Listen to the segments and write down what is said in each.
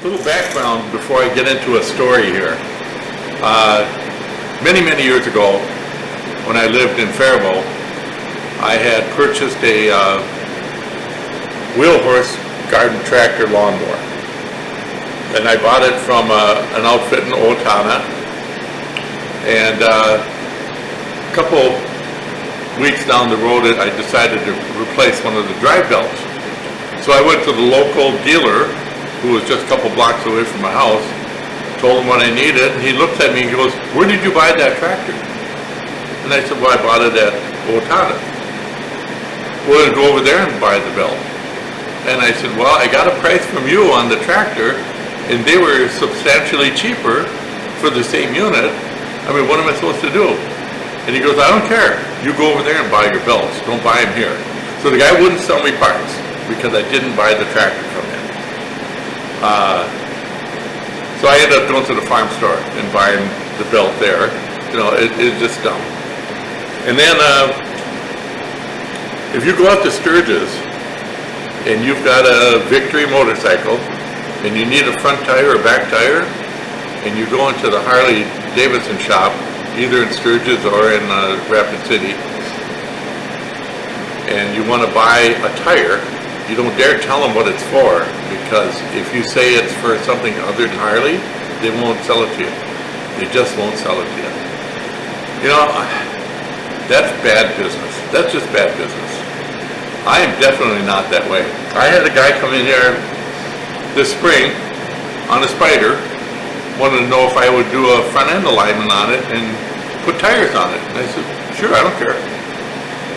Little background before I get into a story here. Many years ago, when I lived in Faribault, I had purchased a wheel horse garden tractor lawnmower. And I bought it from an outfit in Owatonna. And a couple weeks down the road, I decided to replace one of the drive belts. So I went to the local dealer, who was just a couple blocks away from my house, told him what I needed, and he looked at me and he goes, "Where did you buy that tractor?" And I said, "Well, I bought it at Owatonna." "Well, then go over there and buy the belt." And I said, "Well, I got a price from you on the tractor, and they were substantially cheaper for the same unit. I mean, what am I supposed to do?" And he goes, "I don't care. You go over there and buy your belts. Don't buy them here." So the guy wouldn't sell me parts because I didn't buy the tractor from him. So I ended up going to the farm store and buying the belt there. You know, it's just dumb. And then if you go out to Sturgis and you've got a Victory motorcycle and you need a front tire or back tire, and you go into the Harley Davidson shop, either in Sturgis or in Rapid City, and you want to buy a tire, you don't dare tell them what it's for, because if you say it's for something other than Harley, they won't sell it to you. They just won't sell it to you. You know, that's bad business. That's just bad business. I am definitely not that way. I had a guy come in here this spring on a Spider, wanted to know if I would do a front end alignment on it and put tires on it. And I said, "Sure, I don't care."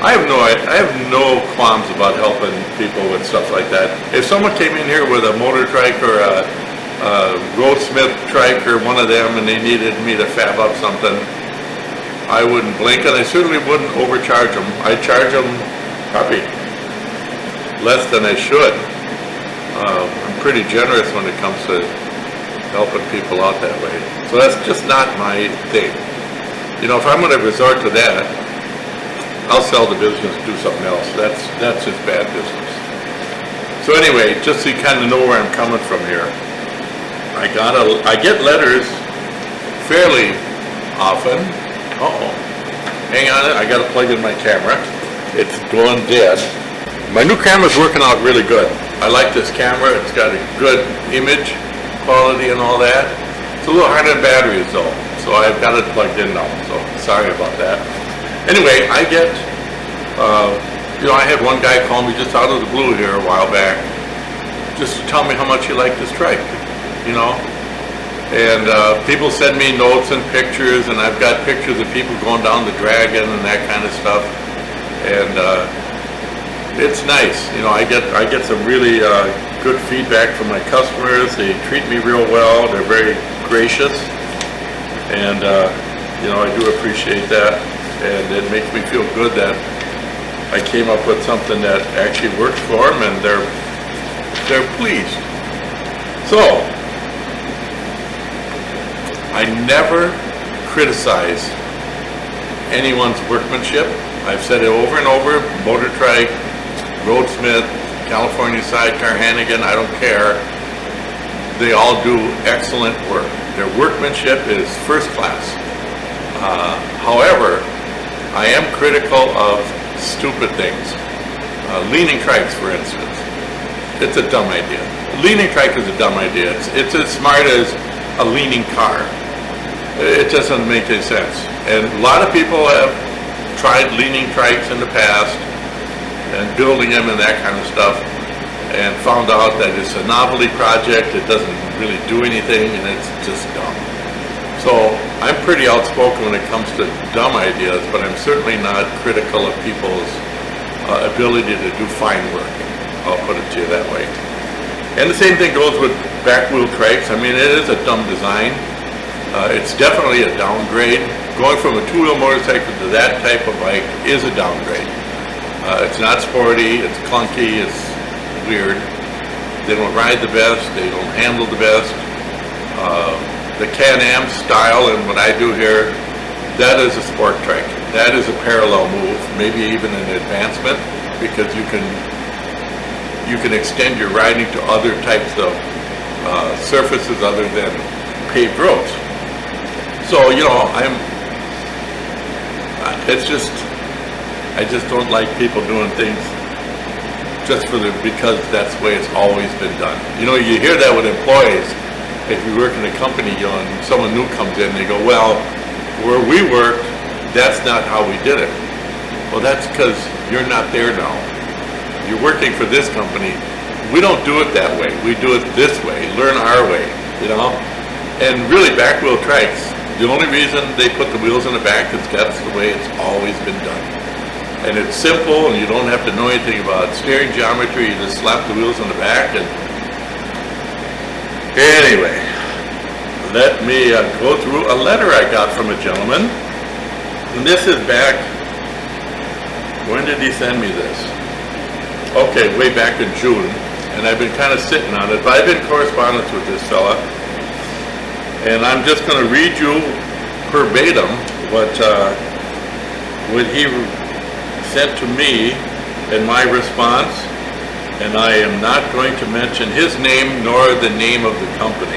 I have no qualms about helping people with stuff like that. If someone came in here with a motor trike or a Roadsmith trike or one of them, and they needed me to fab up something, I wouldn't blink, and I certainly wouldn't overcharge them. I'd charge them probably less than I should. I'm pretty generous when it comes to helping people out that way. So that's just not my thing. You know, if I'm going to resort to that, I'll sell the business, do something else. That's just bad business. So anyway, just so you kind of know where I'm coming from here, I get letters fairly often. Uh-oh. Hang on, I got to plug in my camera. It's going dead. My new camera's working out really good. I like this camera. It's got a good image quality and all that. It's a little harder than batteries though, so I've got it plugged in now, so sorry about that. Anyway, I get, you know, I had one guy call me just out of the blue here a while back, just to tell me how much he liked this trike, you know. And people send me notes and pictures, and I've got pictures of people going down the Dragon and that kind of stuff. And it's nice, you know. I get some really good feedback from my customers. They treat me real well. They're very gracious, and you know, I do appreciate that. And it makes me feel good that I came up with something that actually works for them, and they're pleased. So I never criticize anyone's workmanship. I've said it over and over. Motor trike, Roadsmith, California Sidecar, Hannigan, I don't care. They all do excellent work. Their workmanship is first class. However, I am critical of stupid things. Leaning trikes, for instance. It's a dumb idea. Leaning trike is a dumb idea. It's as smart as a leaning car. It doesn't make any sense. And a lot of people have tried leaning trikes in the past and building them and that kind of stuff, and found out that it's a novelty project. It doesn't really do anything, and it's just dumb. So I'm pretty outspoken when it comes to dumb ideas, but I'm certainly not critical of people's ability to do fine work. I'll put it to you that way. And the same thing goes with back wheel trikes. I mean, it is a dumb design. It's definitely a downgrade. Going from a two-wheel motorcycle to that type of bike is a downgrade. It's not sporty, it's clunky, it's weird. They don't ride the best, they don't handle the best. The Can-Am style and what I do here, that is a sport trike. That is a parallel move, maybe even an advancement, because you can extend your riding to other types of surfaces other than paved roads. So, you know, I just don't like people doing things just because that's the way it's always been done. You know, you hear that with employees. If you work in a company, you know, and someone new comes in, they go, well, where we worked, that's not how we did it. Well, that's because you're not there now. You're working for this company. We don't do it that way. We do it this way. Learn our way, you know? And really, back wheel trikes, the only reason they put the wheels in the back is that's the way it's always been done. And it's simple, and you don't have to know anything about steering geometry. You just slap the wheels on the back. And anyway, let me go through a letter I got from a gentleman. And this is back, when did he send me this? Okay, way back in June. And I've been kind of sitting on it, but I've been in correspondence with this fella. And I'm just going to read you verbatim what he sent to me in my response, and I am not going to mention his name nor the name of the company,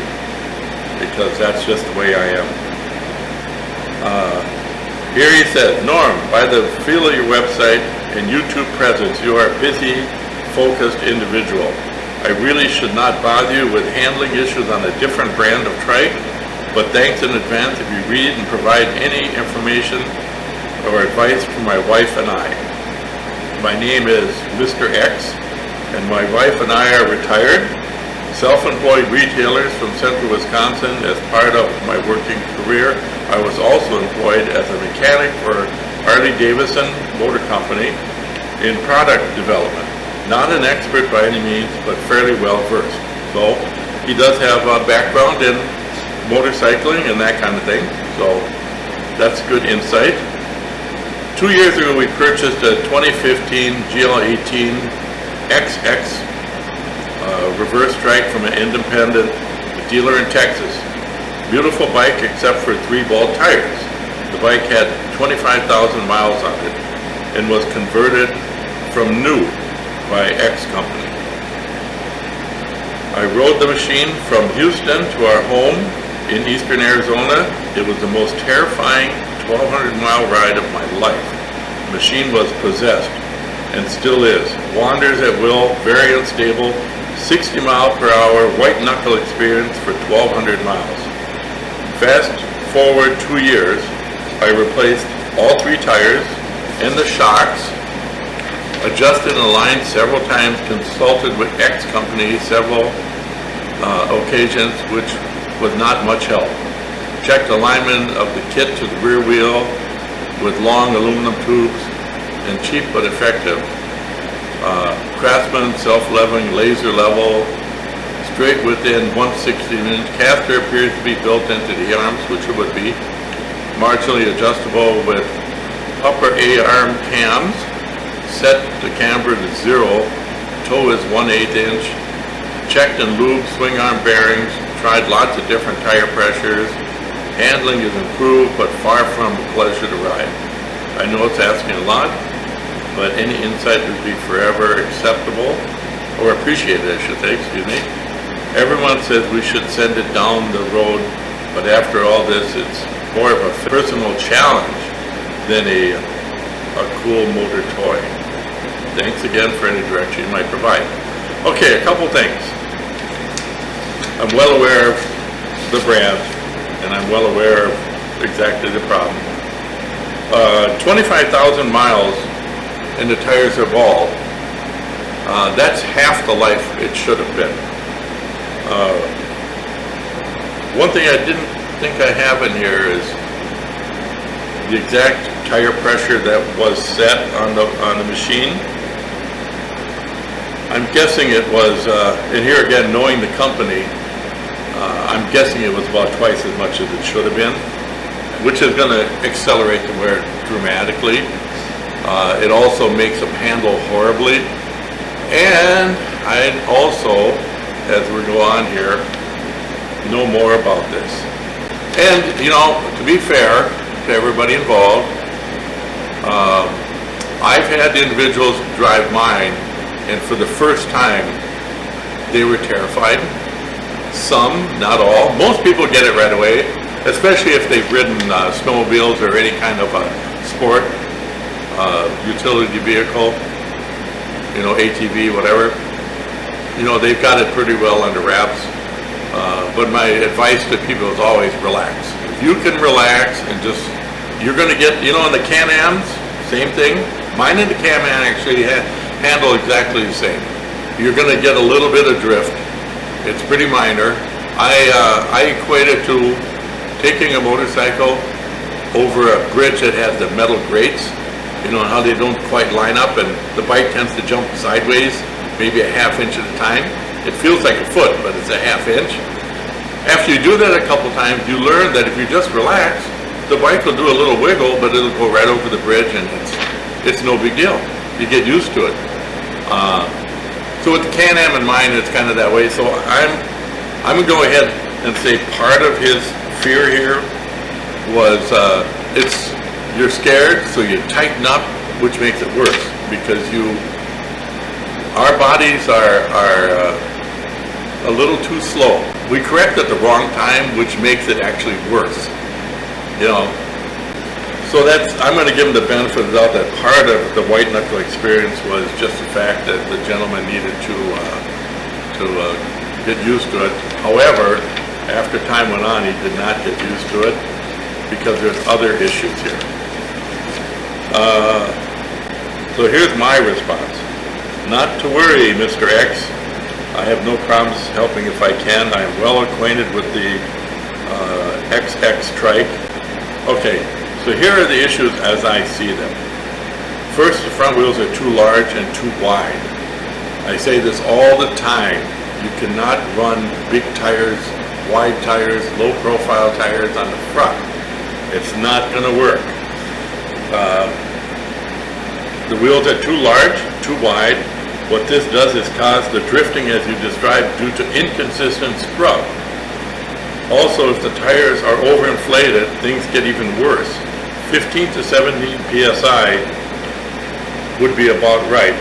because that's just the way I am. Here he says, Norm, by the feel of your website and YouTube presence, you are a busy, focused individual. I really should not bother you with handling issues on a different brand of trike, but thanks in advance if you read and provide any information or advice for my wife and I. My name is Mr. X, and my wife and I are retired, self-employed retailers from central Wisconsin. As part of my working career, I was also employed as a mechanic for Harley-Davidson Motor Company in product development. Not an expert by any means, but fairly well versed. So he does have a background in motorcycling and that kind of thing. So that's good insight. 2 years ago, we purchased a 2015 GL18 XX reverse trike from an independent dealer in Texas. Beautiful bike except for 3-bolt tires. The bike had 25,000 miles on it and was converted from new by X company. I rode the machine from Houston to our home in eastern Arizona. It was the most terrifying 1,200-mile ride of my life. The machine was possessed and still is. Wanders at will, very unstable, 60 mile per hour, white knuckle experience for 1,200 miles. Fast forward 2 years, I replaced all 3 tires and the shocks, adjusted and aligned several times, consulted with X company several occasions, which was not much help. Checked alignment of the kit to the rear wheel with long aluminum tubes and cheap but effective. Craftsman self-leveling laser level, straight within 1/16-inch. Caster appears to be built into the arms, which it would be. Marginally adjustable with upper A-arm cams. Set the camber to 0. Toe is 1/8 inch. Checked and lubed swing arm bearings. Tried lots of different tire pressures. Handling is improved, but far from a pleasure to ride. I know it's asking a lot, but any insight would be forever acceptable, or appreciated, I should say, excuse me. Everyone says we should send it down the road, but after all this, it's more of a personal challenge than a cool motor toy. Thanks again for any direction you might provide. Okay, a couple things. I'm well aware of the brand, and I'm well aware of exactly the problem. 25,000 miles and the tires are bald. That's half the life it should have been. One thing I didn't think I have in here is the exact tire pressure that was set on the machine. I'm guessing it was, and here again, knowing the company, I'm guessing it was about twice as much as it should have been, which is going to accelerate the wear dramatically. It also makes them handle horribly. And I also, as we go on here, know more about this. And, you know, to be fair to everybody involved, I've had individuals drive mine, and for the first time, they were terrified. Some, not all. Most people get it right away, especially if they've ridden snowmobiles or any kind of a sport, utility vehicle, ATV, whatever. They've got it pretty well under wraps. But my advice to people is always relax. If you can relax and you're going to get, in the Can-Ams, same thing. Mine and the Can-Am actually handle exactly the same. You're going to get a little bit of drift. It's pretty minor. I equate it to taking a motorcycle over a bridge that has the metal grates, how they don't quite line up and the bike tends to jump sideways, maybe a half inch at a time. It feels like a foot, but it's a half inch. After you do that a couple times, you learn that if you just relax, the bike will do a little wiggle, but it'll go right over the bridge and it's no big deal. You get used to it. So with the Can-Am in mind, it's kind of that way. So I'm going to go ahead and say part of his fear here was you're scared, so you tighten up, which makes it worse because our bodies are a little too slow. We correct at the wrong time, which makes it actually worse. So I'm going to give him the benefit of the doubt that part of the white knuckle experience was just the fact that the gentleman needed to get used to it. However, after time went on, he did not get used to it because there's other issues here. So here's my response. Not to worry, Mr. X. I have no problems helping if I can. I am well acquainted with the XX trike. Okay, so here are the issues as I see them. First, the front wheels are too large and too wide. I say this all the time. You cannot run big tires, wide tires, low profile tires on the front. It's not going to work. The wheels are too large, too wide. What this does is cause the drifting as you described due to inconsistent scrub. Also, if the tires are overinflated, things get even worse. 15 to 17 psi would be about right.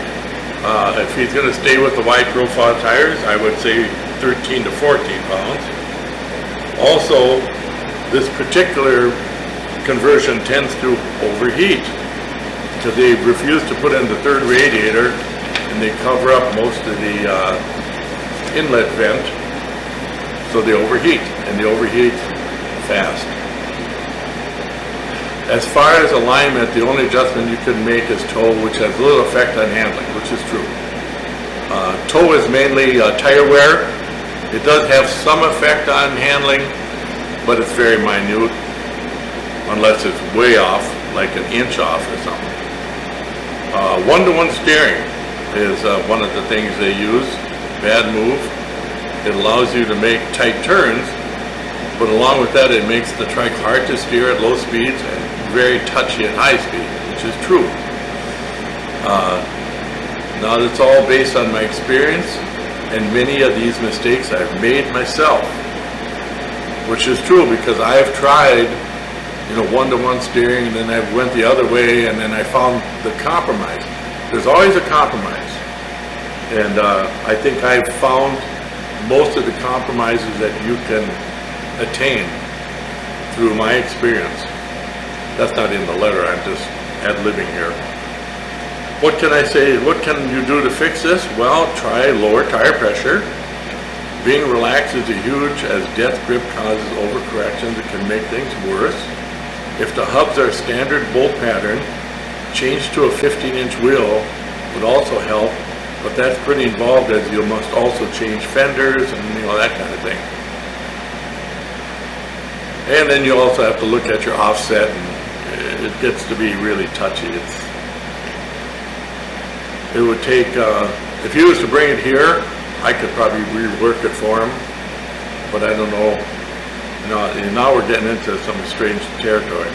If he's going to stay with the wide profile tires, I would say 13 to 14 pounds. Also, this particular conversion tends to overheat because they refuse to put in the third radiator and they cover up most of the inlet vent, so they overheat, and they overheat fast. As far as alignment, the only adjustment you can make is toe, which has little effect on handling, which is true. Toe is mainly tire wear. It does have some effect on handling, but it's very minute, unless it's way off, like an inch off or something. One-to-one steering is one of the things they use. Bad move. It allows you to make tight turns, but along with that, it makes the trike hard to steer at low speeds and very touchy at high speed, which is true. Now that's all based on my experience, and many of these mistakes I've made myself, which is true because I have tried one-to-one steering, and then I went the other way, and then I found the compromise. There's always a compromise, and I think I've found most of the compromises that you can attain through my experience. That's not in the letter, I'm just ad-libbing here. What can I say? What can you do to fix this? Well, try lower tire pressure. Being relaxed is huge, as death grip causes overcorrections that can make things worse. If the hubs are standard bolt pattern, change to a 15-inch wheel would also help, but that's pretty involved as you must also change fenders and that kind of thing. And then you also have to look at your offset, and it gets to be really touchy. It would take, if he was to bring it here, I could probably rework it for him, but I don't know. Now we're getting into some strange territory.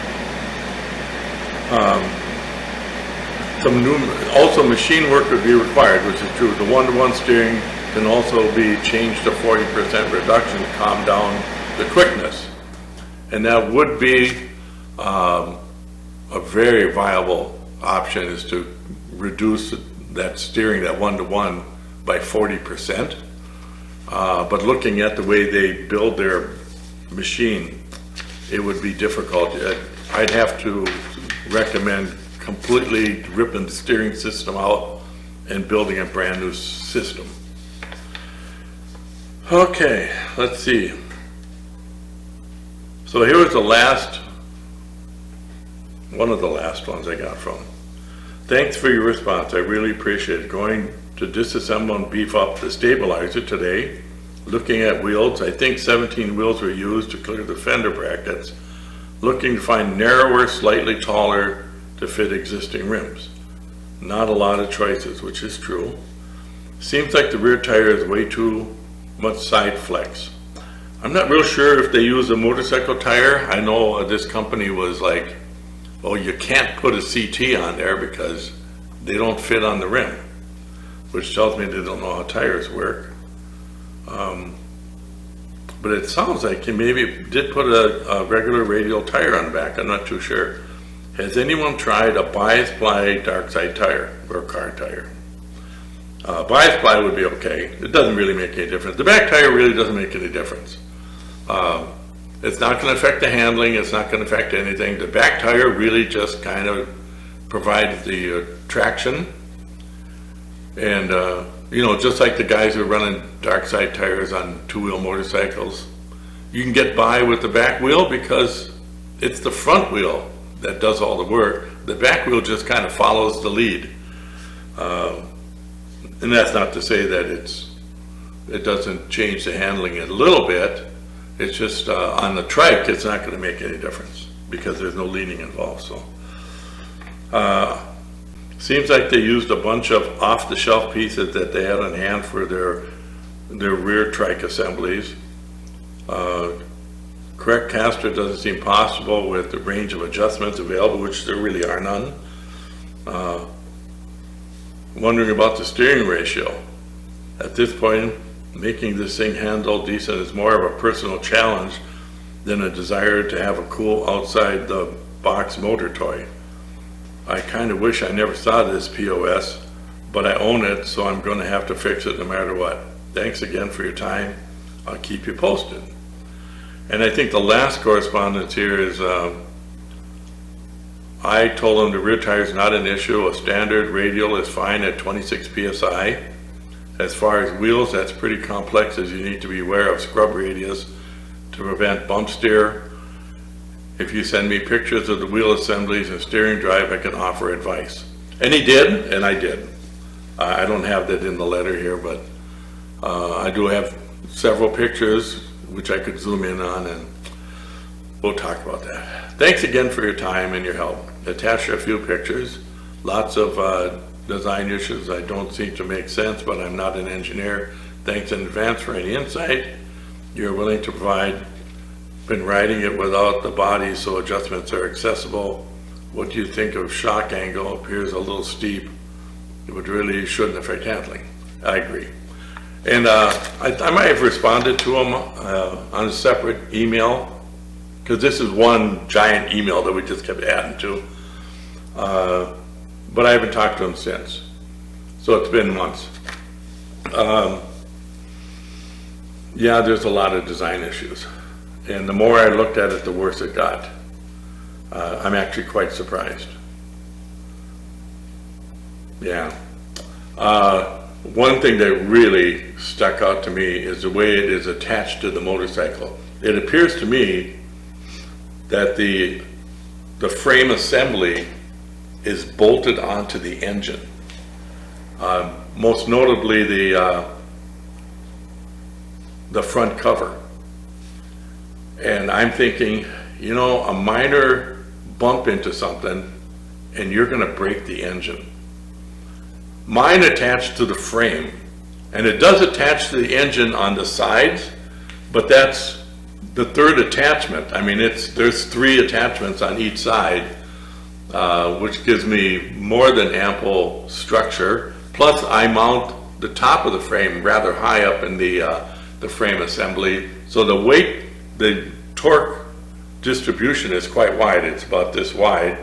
Also machine work would be required, which is true. The one-to-one steering can also be changed to 40% reduction to calm down the quickness. And that would be a very viable option, is to reduce that steering, that one-to-one, by 40%. But looking at the way they build their machine, it would be difficult. I'd have to recommend completely ripping the steering system out and building a brand new system. Okay, let's see. So here was the last, one of the last ones I got from. Thanks for your response. I really appreciate it. Going to disassemble and beef up the stabilizer today. Looking at wheels, I think 17 wheels were used to clear the fender brackets. Looking to find narrower, slightly taller to fit existing rims. Not a lot of choices, which is true. Seems like the rear tire is way too much side flex. I'm not real sure if they use a motorcycle tire. I know this company was like, oh, you can't put a CT on there because they don't fit on the rim, which tells me they don't know how tires work. But it sounds like you maybe did put a regular radial tire on the back. I'm not too sure. Has anyone tried a bias ply dark side tire or car tire? Bias ply would be okay. It doesn't really make any difference. The back tire really doesn't make any difference. It's not going to affect the handling. It's not going to affect anything. The back tire really just kind of provides the traction. And, you know, just like the guys who are running dark side tires on two-wheel motorcycles, you can get by with the back wheel because it's the front wheel that does all the work. The back wheel just kind of follows the lead. And that's not to say that it doesn't change the handling a little bit. It's just on the trike, it's not going to make any difference because there's no leaning involved. So, seems like they used a bunch of off-the-shelf pieces that they had on hand for their rear trike assemblies. Correct caster doesn't seem possible with the range of adjustments available, which there really are none. Wondering about the steering ratio. At this point, making this thing handle decent is more of a personal challenge than a desire to have a cool outside the box motor toy. I kind of wish I never saw this POS, but I own it, so I'm going to have to fix it no matter what. Thanks again for your time. I'll keep you posted. And I think the last correspondence here is, I told them the rear tire is not an issue. A standard radial is fine at 26 PSI. As far as wheels, that's pretty complex as you need to be aware of scrub radius to prevent bump steer. If you send me pictures of the wheel assemblies and steering drive, I can offer advice. And he did, and I did. I don't have that in the letter here, but I do have several pictures which I could zoom in on, and we'll talk about that. Thanks again for your time and your help. Attach a few pictures. Lots of design issues I don't seem to make sense, but I'm not an engineer. Thanks in advance for any insight you're willing to provide. Been riding it without the body so adjustments are accessible. What do you think of shock angle? Appears a little steep. It would really shouldn't affect handling. I agree. And I might have responded to him on a separate email, because this is one giant email that we just kept adding to. But I haven't talked to him since. So it's been months. Yeah, there's a lot of design issues. And the more I looked at it, the worse it got. I'm actually quite surprised. Yeah. One thing that really stuck out to me is the way it is attached to the motorcycle. It appears to me that the frame assembly is bolted onto the engine. Most notably the front cover. And I'm thinking, you know, a minor bump into something and you're going to break the engine. Mine attached to the frame, and it does attach to the engine on the sides, but that's the third attachment. I mean, there's 3 attachments on each side, which gives me more than ample structure. Plus, I mount the top of the frame rather high up in the frame assembly, so the torque distribution is quite wide. It's about this wide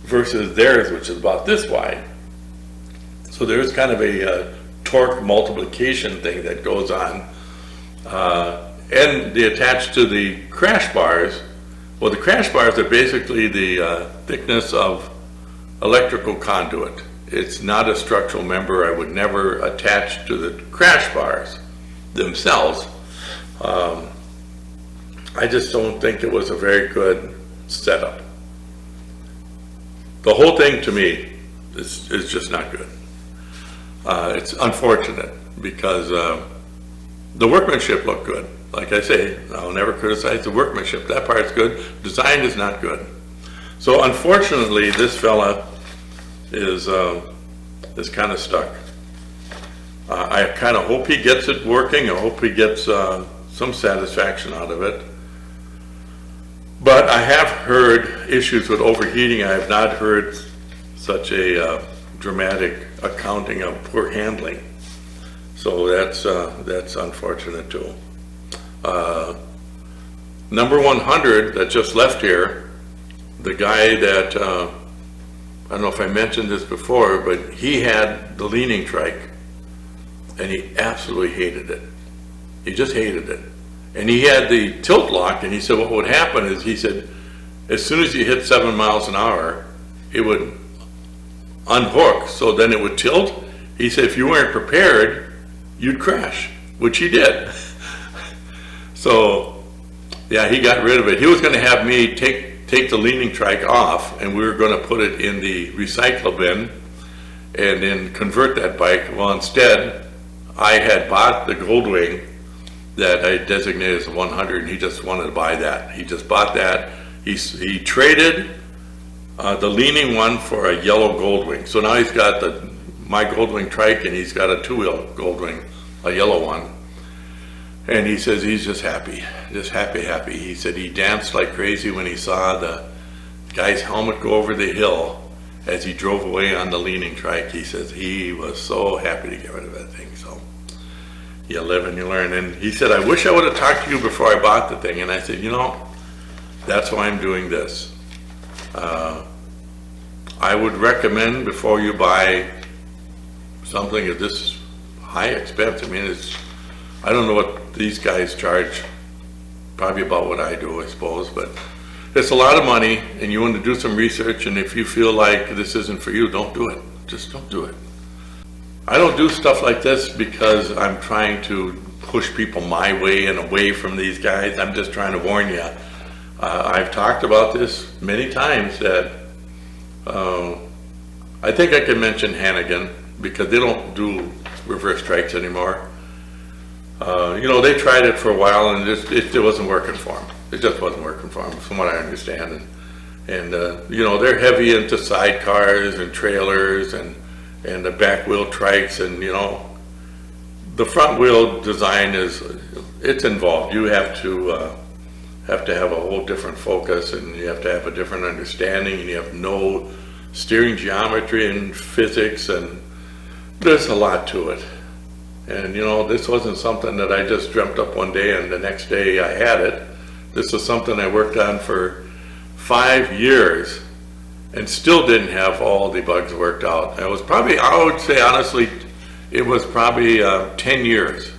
versus theirs, which is about this wide. So there's kind of a torque multiplication thing that goes on. And they attach to the crash bars. Well, the crash bars are basically the thickness of electrical conduit. It's not a structural member. I would never attach to the crash bars themselves. I just don't think it was a very good setup. The whole thing to me is just not good. It's unfortunate because the workmanship looked good. Like I say, I'll never criticize the workmanship. That part's good. Design is not good. So unfortunately, this fella is kind of stuck. I kind of hope he gets it working. I hope he gets some satisfaction out of it. But I have heard issues with overheating. I have not heard such a dramatic accounting of poor handling. So that's unfortunate too. Number 100 that just left here, the guy that, I don't know if I mentioned this before, but he had the leaning trike and he absolutely hated it. He just hated it. And he had the tilt lock, and he said what would happen is, he said, as soon as you hit 7 miles an hour, it would unhook, so then it would tilt. He said if you weren't prepared, you'd crash, which he did. So, yeah, he got rid of it. He was going to have me take the leaning trike off, and we were going to put it in the recycle bin and then convert that bike. Well, instead, I had bought the Goldwing that I designated as 100, and he just wanted to buy that. He just bought that. He traded the leaning one for a yellow Goldwing. So now he's got my Goldwing trike, and he's got a two-wheel Goldwing, a yellow one. And he says he's just happy, happy. He said he danced like crazy when he saw the guy's helmet go over the hill as he drove away on the leaning trike. He says he was so happy to get rid of that thing. So you live and you learn. And he said, I wish I would have talked to you before I bought the thing. And I said, you know, that's why I'm doing this. I would recommend before you buy something of this high expense. I mean, I don't know what these guys charge, probably about what I do, I suppose, but it's a lot of money, and you want to do some research, and if you feel like this isn't for you, don't do it. Just don't do it. I don't do stuff like this because I'm trying to push people my way and away from these guys. I'm just trying to warn you. I've talked about this many times that I think I can mention Hannigan because they don't do reverse trikes anymore. You know, they tried it for a while and it wasn't working for them. It just wasn't working for them, from what I understand. And you know, they're heavy into sidecars and trailers and the back wheel trikes, and you know, the front wheel design it's involved. You have to have a whole different focus, and you have to have a different understanding, and you have no steering geometry and physics, and there's a lot to it. And you know, this wasn't something that I just dreamt up one day and the next day I had it. This was something I worked on for 5 years and still didn't have all the bugs worked out. It was probably, I would say honestly, it was probably 10 years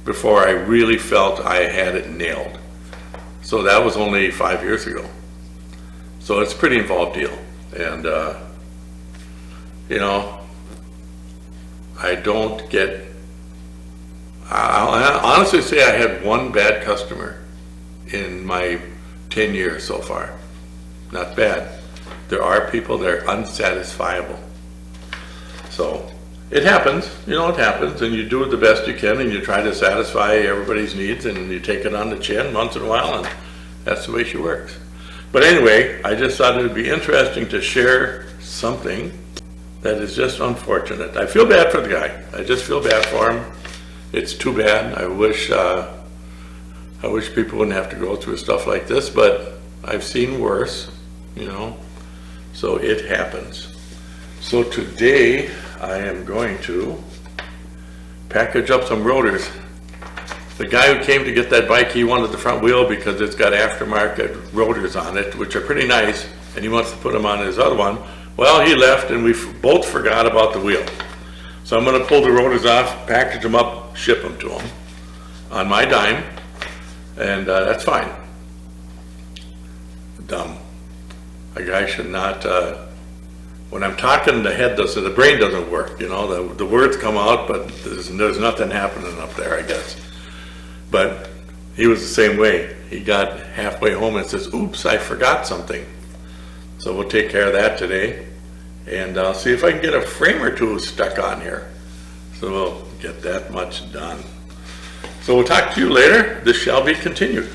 before I really felt I had it nailed. So that was only 5 years ago. So it's a pretty involved deal. And you know, I'll honestly say I had one bad customer in my 10 years so far. Not bad. There are people that are unsatisfiable. So it happens, you know, it happens, and you do the best you can, and you try to satisfy everybody's needs, and you take it on the chin once in a while, and that's the way she works. But anyway, I just thought it would be interesting to share something that is just unfortunate. I feel bad for the guy. I just feel bad for him. It's too bad. I wish people wouldn't have to go through stuff like this, but I've seen worse, you know, so it happens. So today I am going to package up some rotors. The guy who came to get that bike, he wanted the front wheel because it's got aftermarket rotors on it, which are pretty nice, and he wants to put them on his other one. Well, he left and we both forgot about the wheel. So I'm going to pull the rotors off, package them up, ship them to him. on my dime, and that's fine. Dumb. A guy should not, when I'm talking, the brain doesn't work, you know, the words come out, but there's nothing happening up there, I guess. But he was the same way. He got halfway home and says, oops, I forgot something. So we'll take care of that today, and I'll see if I can get a frame or two stuck on here. So we'll get that much done. So we'll talk to you later. This shall be continued.